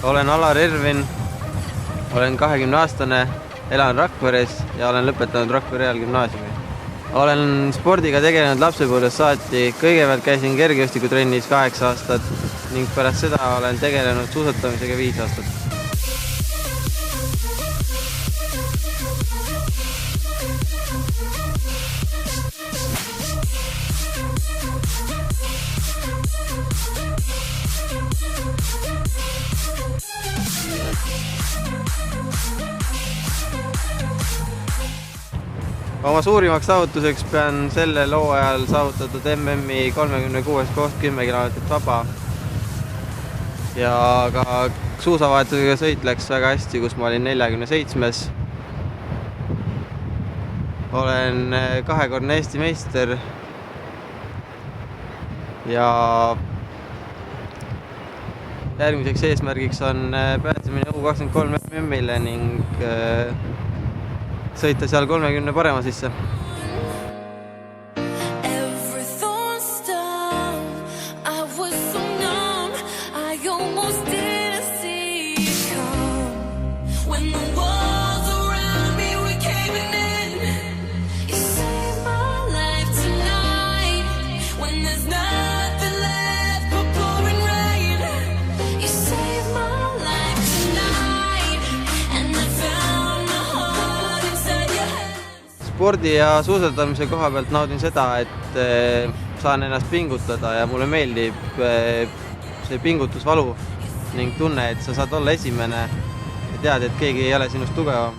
Olen Alar Ervin, olen 20-aastane, elan Rakveres ja olen lõpetanud Rakvere Reaalgümnaasiumi. Olen spordiga tegelenud lapsepõlvest saati. Kõigepealt käisin kergejõustikutrennis 8 aastat ning pärast seda olen tegelenud suusatamisega 5 aastat. Oma suurimaks saavutuseks pean sellel hooajal saavutatud MM-i 36 koht 10 kilomeetrit vaba. Ja ka suusavahetusega sõit läks väga hästi, kus ma olin 47. Olen 2-kordne Eesti meister ja järgmiseks eesmärgiks on pääsemine U23 MM-ile ning sõita seal 30 parema sisse. Spordi ja suusatamise koha pealt naudin seda, et saan ennast pingutada ja mulle meeldib see pingutusvalu ning tunne, et sa saad olla esimene ja tead, et keegi ei ole sinust tugevam.